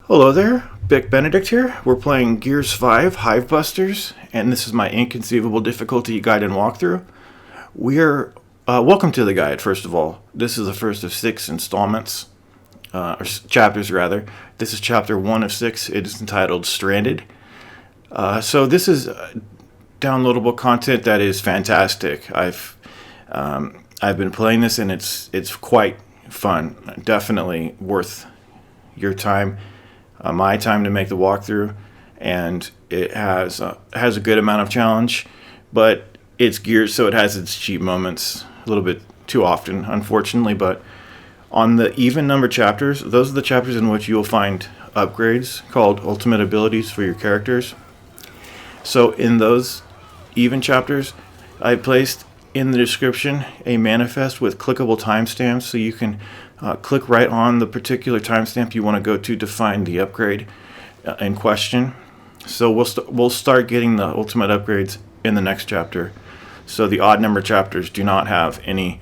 Hello there, Bick Benedict here. We're playing Gears 5 Hivebusters, and this is my Inconceivable difficulty guide and walkthrough. We're welcome to the guide. First of all, this is the first of 6 installments, chapters rather. This is chapter 1 of 6. It is entitled Stranded. So this is downloadable content that is fantastic. I've been playing this, and it's quite fun. Definitely worth your time. My time to make the walkthrough, and it has a good amount of challenge, but it's Gears, so it has its cheap moments a little bit too often, unfortunately. But on the even number chapters, those are the chapters in which you'll find upgrades called ultimate abilities for your characters. So in those even chapters, I placed in the description a manifest with clickable timestamps, so you can click right on the particular timestamp you want to go to find the upgrade in question. So we'll start getting the ultimate upgrades in the next chapter. So the odd number chapters do not have any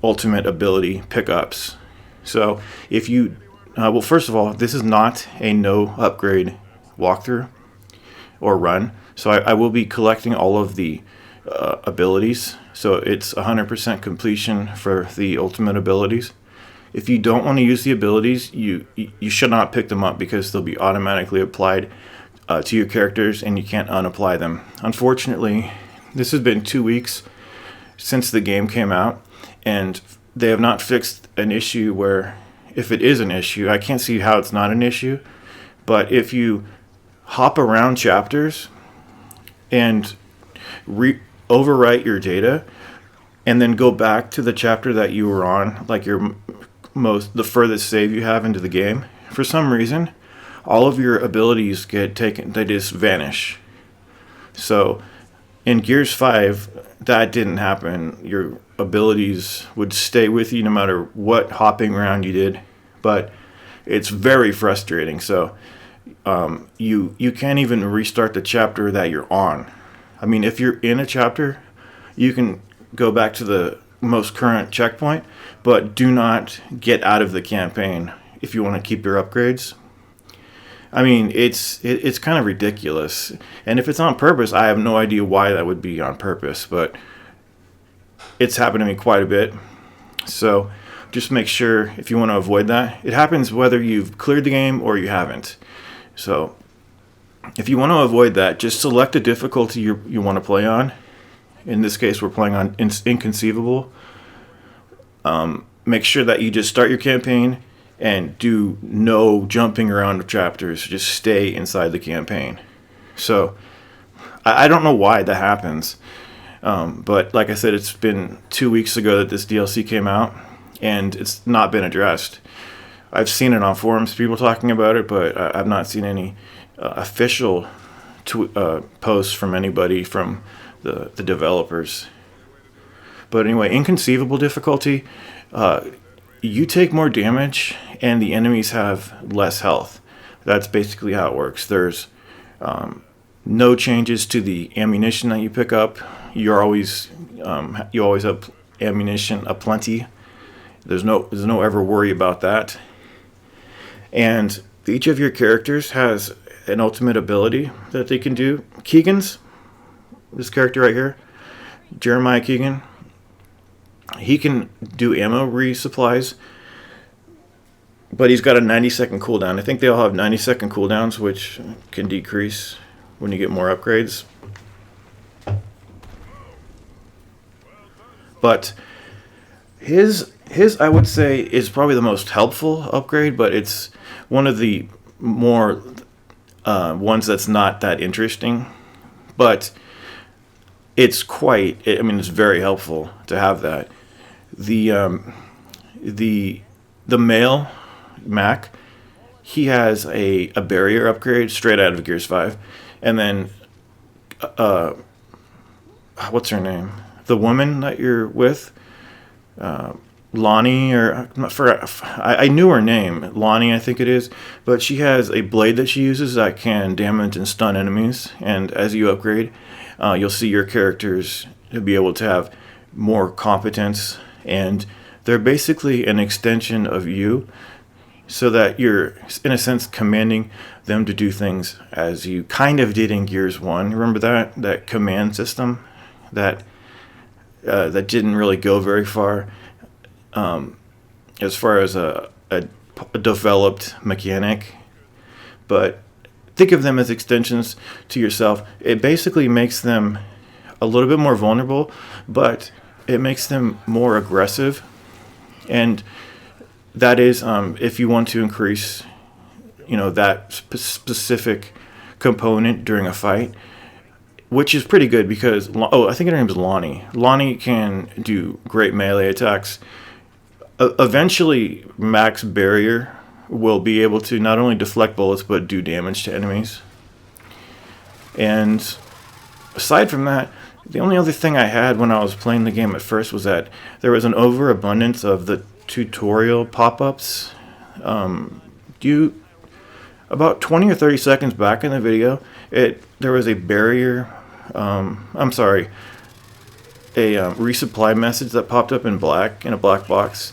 ultimate ability pickups. So if you well, first of all, this is not a no upgrade walkthrough or run. So I will be collecting all of the abilities, so it's 100% completion for the ultimate abilities. If you don't want to use the abilities, you should not pick them up because they'll be automatically applied to your characters, and you can't unapply them. Unfortunately, this has been 2 weeks since the game came out, and they have not fixed an issue where, if it is an issue, I can't see how it's not an issue, but if you hop around chapters and overwrite your data and then go back to the chapter that you were on, like the furthest save you have into the game, for some reason all of your abilities get taken, they just vanish. So in Gears 5 that didn't happen. Your abilities would stay with you no matter what hopping around you did, but it's very frustrating. So you can't even restart the chapter that you're on. I mean, if you're in a chapter, you can go back to the most current checkpoint, but do not get out of the campaign if you want to keep your upgrades. I mean, it's kind of ridiculous. And if it's on purpose, I have no idea why that would be on purpose, but it's happened to me quite a bit. So just make sure, if you want to avoid that, it happens whether you've cleared the game or you haven't. So if you want to avoid that, just select a difficulty you want to play on. In this case, we're playing on Inconceivable. Make sure that you just start your campaign and do no jumping around of chapters. Just stay inside the campaign. So I don't know why that happens. But like I said, it's been 2 weeks ago that this DLC came out, and it's not been addressed. I've seen it on forums, people talking about it, but I've not seen any official posts from anybody from the developers. But anyway, Inconceivable difficulty, you take more damage and the enemies have less health. That's basically how it works. There's no changes to the ammunition that you pick up. You always have ammunition aplenty. There's no ever worry about that. And each of your characters has an ultimate ability that they can do. Keegan's, this character right here, Jeremiah Keegan, he can do ammo resupplies, but he's got a 90-second cooldown. I think they all have 90-second cooldowns, which can decrease when you get more upgrades. But his I would say is probably the most helpful upgrade, but it's one of the more ones that's not that interesting. But it's it's very helpful to have that. The male Mac, he has a barrier upgrade straight out of Gears 5, and then what's her name? The woman that you're with, Lonnie, or I knew her name, Lonnie, I think it is, but she has a blade that she uses that can damage and stun enemies, and as you upgrade, you'll see your characters to be able to have more competence, and they're basically an extension of you. so that you're, in a sense, commanding them to do things as you kind of did in Gears 1. Remember that command system that that didn't really go very far as far as a developed mechanic. But think of them as extensions to yourself. It basically makes them a little bit more vulnerable, but it makes them more aggressive. And that is if you want to increase, that specific component during a fight, which is pretty good because, I think her name is Lonnie. Lonnie can do great melee attacks. Eventually, Max Barrier will be able to not only deflect bullets but do damage to enemies. And aside from that, the only other thing I had when I was playing the game at first was that there was an overabundance of the tutorial pop-ups. About 20 or 30 seconds back in the video, there was a barrier, a resupply message that popped up in a black box.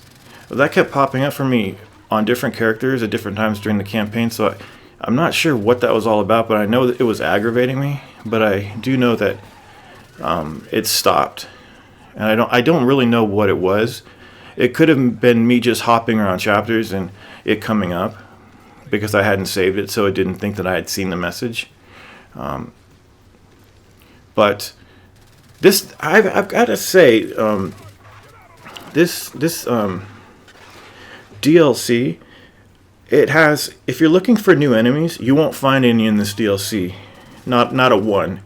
That kept popping up for me on different characters at different times during the campaign, so I'm not sure what that was all about, but I know that it was aggravating me, but I do know that it stopped. And I don't really know what it was. It could have been me just hopping around chapters and it coming up because I hadn't saved it, so it didn't think that I had seen the message. But this, I've got to say, this DLC, it has, if you're looking for new enemies, you won't find any in this DLC. Not a one,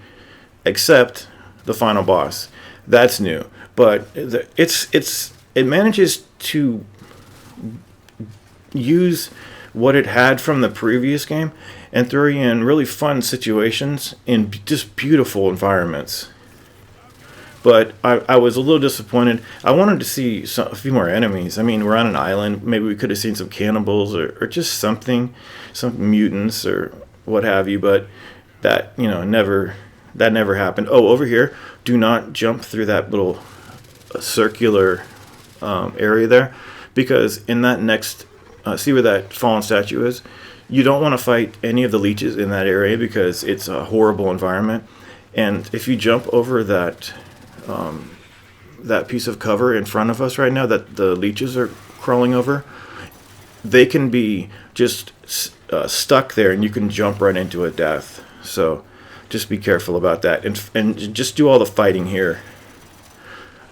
except the final boss. That's new, but it manages to use what it had from the previous game and throw you in really fun situations in just beautiful environments. But I was a little disappointed. I wanted to see a few more enemies. I mean, we're on an island. Maybe we could have seen some cannibals or just something, some mutants or what have you. But that never happened. Oh, over here, do not jump through that little circular area there, because in that next, see where that fallen statue is? You don't want to fight any of the leeches in that area because it's a horrible environment. And if you jump over that piece of cover in front of us right now that the leeches are crawling over, they can be just stuck there and you can jump right into a death. So just be careful about that and just do all the fighting here.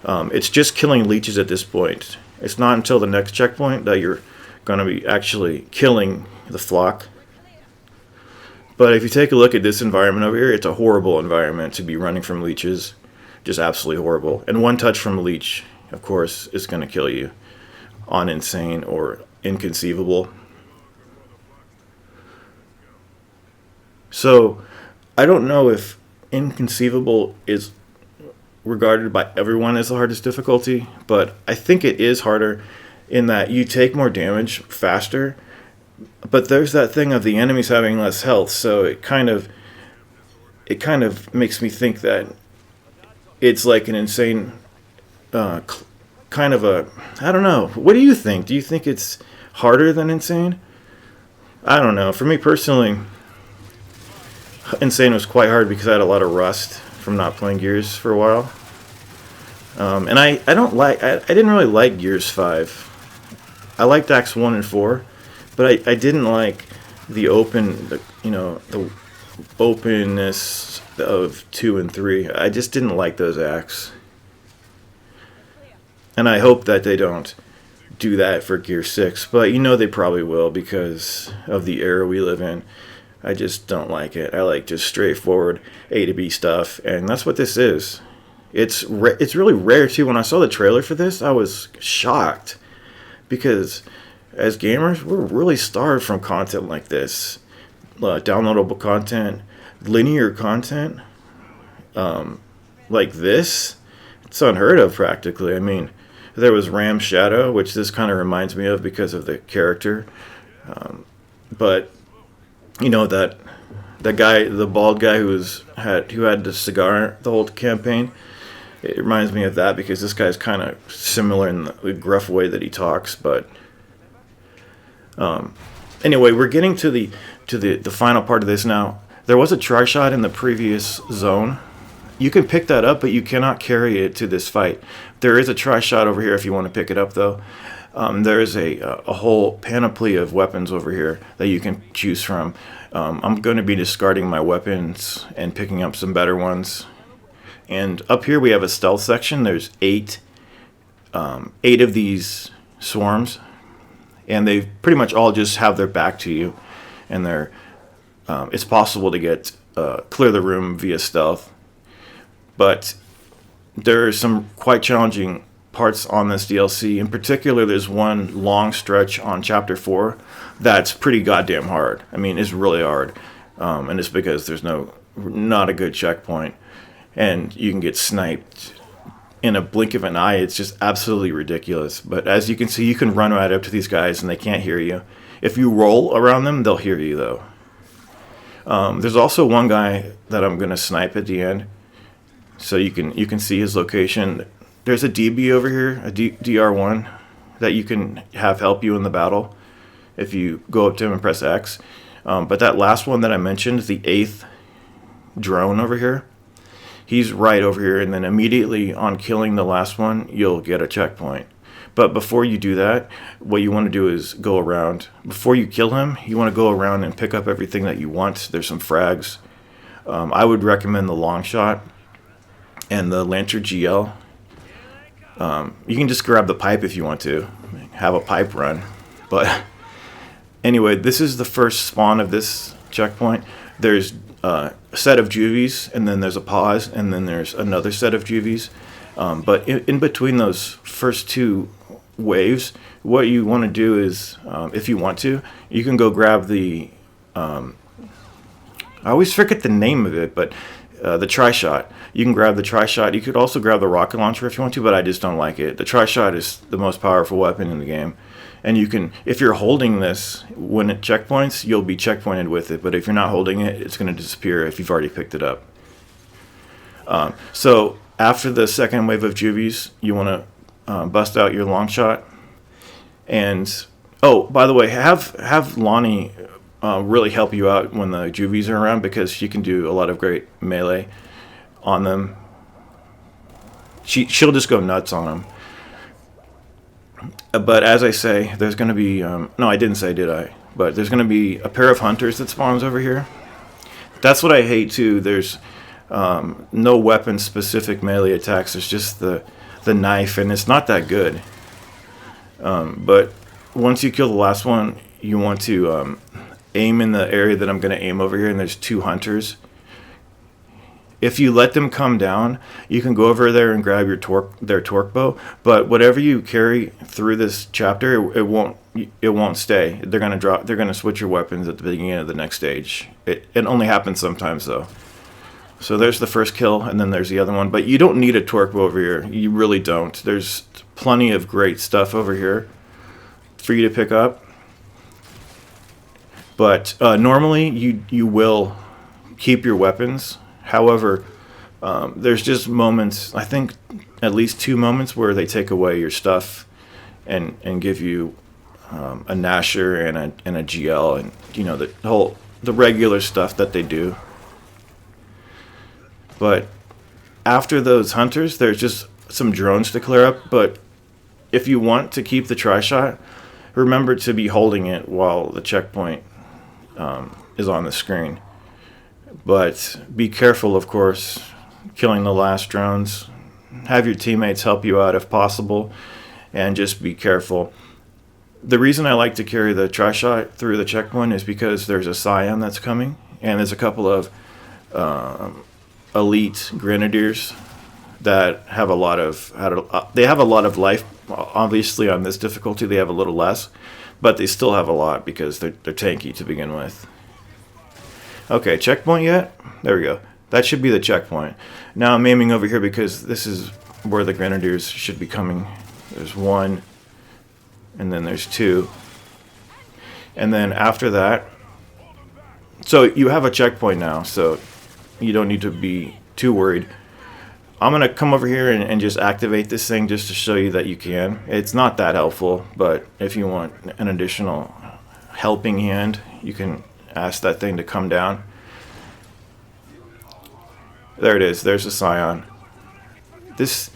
It's just killing leeches at this point. It's not until the next checkpoint that you're going to be actually killing the flock. But if you take a look at this environment over here, it's a horrible environment to be running from leeches. Just absolutely horrible. And one touch from a leech, of course, is going to kill you on Insane or Inconceivable. So I don't know if Inconceivable is regarded by everyone as the hardest difficulty, but I think it is harder in that you take more damage faster, but there's that thing of the enemies having less health, so it kind of makes me think that it's like an Insane kind of a, I don't know. What do you think? Do you think it's harder than Insane? I don't know. For me personally, Insane was quite hard because I had a lot of rust from not playing Gears for a while. And I didn't really like Gears 5. I liked Acts 1 and 4, but I didn't like the openness of 2 and 3. I just didn't like those acts. And I hope that they don't do that for Gear 6, but they probably will because of the era we live in. I just don't like it. I like just straightforward A to B stuff, and that's what this is. It's really rare too. When I saw the trailer for this, I was shocked because as gamers, we're really starved from content like this. Downloadable content, linear content, like this. It's unheard of practically. I mean, there was Ram Shadow, which this kind of reminds me of because of the character. But that guy, the bald guy who had the cigar the whole campaign, it reminds me of that because this guy's kind of similar in the gruff way that he talks. But Anyway, we're getting to the final part of this now. There was a tri-shot in the previous zone. You can pick that up, but you cannot carry it to this fight. There is a tri-shot over here if you want to pick it up, though. There is a whole panoply of weapons over here that you can choose from. I'm going to be discarding my weapons and picking up some better ones. And up here we have a stealth section. There's eight of these swarms, and they pretty much all just have their back to you, and it's possible to get clear the room via stealth. But there are some quite challenging parts on this DLC. In particular, there's one long stretch on Chapter 4 that's pretty goddamn hard. I mean, it's really hard. And it's because there's not a good checkpoint. And you can get sniped in a blink of an eye. It's just absolutely ridiculous. But as you can see, you can run right up to these guys and they can't hear you. If you roll around them, they'll hear you, though. There's also one guy that I'm going to snipe at the end. So you can see his location. There's a DB over here, a DR1, that you can have help you in the battle if you go up to him and press X. But that last one that I mentioned, the 8th drone over here, he's right over here. And then immediately on killing the last one, you'll get a checkpoint. But before you do that, what you want to do is go around. Before you kill him, you want to go around and pick up everything that you want. There's some frags. I would recommend the long shot and the Lancer GL. You can just grab the pipe if you want to. Have a pipe run. But anyway, this is the first spawn of this checkpoint. There's a set of juvies, and then there's a pause, and then there's another set of juvies. But in between those first two waves, what you want to do is, if you want to, you can go grab the... I always forget the name of it, but the tri-shot. You can grab the tri-shot. You could also grab the rocket launcher if you want to, but I just don't like it. The tri-shot is the most powerful weapon in the game. And you can, if you're holding this, when it checkpoints, you'll be checkpointed with it. But if you're not holding it, it's going to disappear if you've already picked it up. So after the second wave of juvies, you want to bust out your long shot. And, oh, by the way, have Lonnie really help you out when the juvies are around, because she can do a lot of great melee on them. She'll just go nuts on them. But as I say, there's going to be... no, I didn't say, did I? But there's going to be a pair of hunters that spawns over here. That's what I hate, too. There's no weapon-specific melee attacks. There's just the knife, and it's not that good. But once you kill the last one, you want to aim in the area that I'm going to aim over here, and there's two hunters. If you let them come down, you can go over there and grab their torque bow. But whatever you carry through this chapter, it won't stay. They're gonna drop. They're gonna switch your weapons at the beginning of the next stage. It only happens sometimes though. So there's the first kill, and then there's the other one. But you don't need a torque bow over here. You really don't. There's plenty of great stuff over here for you to pick up. But normally you will keep your weapons. Nasher, there's just moments, I think at least 2 moments, where they take away your stuff and give you a Nasher and a GL, and you know the regular stuff that they do. But after those hunters, there's just some drones to clear up. But if you want to keep the tri-shot, remember to be holding it while the checkpoint is on the screen. But be careful, of course, killing the last drones. Have your teammates help you out if possible, and just be careful. The reason I like to carry the tri-shot through the checkpoint is because there's a Scion that's coming, and there's a couple of elite grenadiers that have a lot of life. Obviously, on this difficulty, they have a little less, but they still have a lot because they're tanky to begin with. Okay, checkpoint yet? There we go. That should be the checkpoint. Now I'm aiming over here because this is where the grenadiers should be coming. There's 1, and then there's 2. And then after that... So you have a checkpoint now, so you don't need to be too worried. I'm going to come over here and just activate this thing just to show you that you can. It's not that helpful, but if you want an additional helping hand. You can ask that thing to come down. There it is. There's a Scion. This.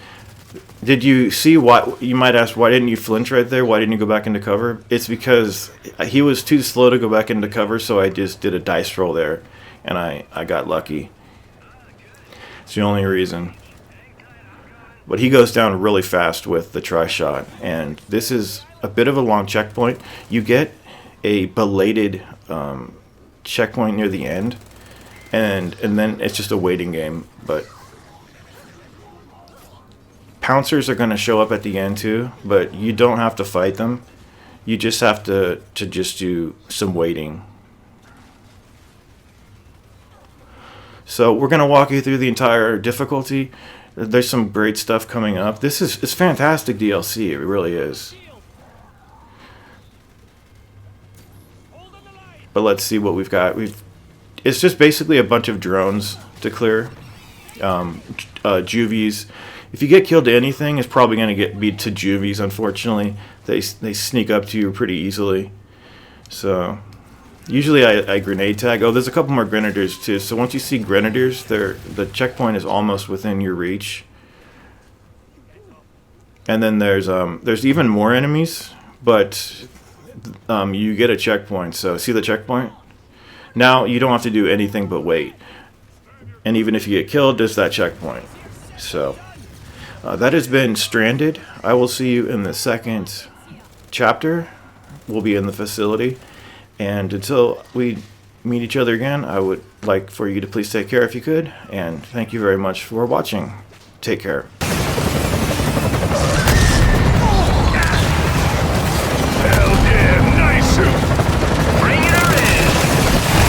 Did you see what you might ask? Why didn't you flinch right there? Why didn't you go back into cover? It's because he was too slow to go back into cover, so I just did a dice roll there, and I got lucky. It's the only reason. But he goes down really fast with the tri-shot, and this is a bit of a long checkpoint. You get a belated checkpoint near the end, and then it's just a waiting game. But pouncers are going to show up at the end too, but you don't have to fight them. You just have to just do some waiting. So we're going to walk you through the entire difficulty. There's some great stuff coming up. It's fantastic DLC. It really is. But let's see what we've got. It's just basically a bunch of drones to clear. Juvies. If you get killed to anything, it's probably going to get beat to juvies, unfortunately. They sneak up to you pretty easily. So, usually I grenade tag. Oh, there's a couple more grenadiers too. So once you see grenadiers, the checkpoint is almost within your reach. And then there's even more enemies, but you get a checkpoint. So, see the checkpoint? Now, you don't have to do anything but wait. And even if you get killed, there's that checkpoint. So... that has been Stranded. I will see you in the second chapter. We'll be in the facility. And until we meet each other again, I would like for you to please take care if you could. And thank you very much for watching. Take care.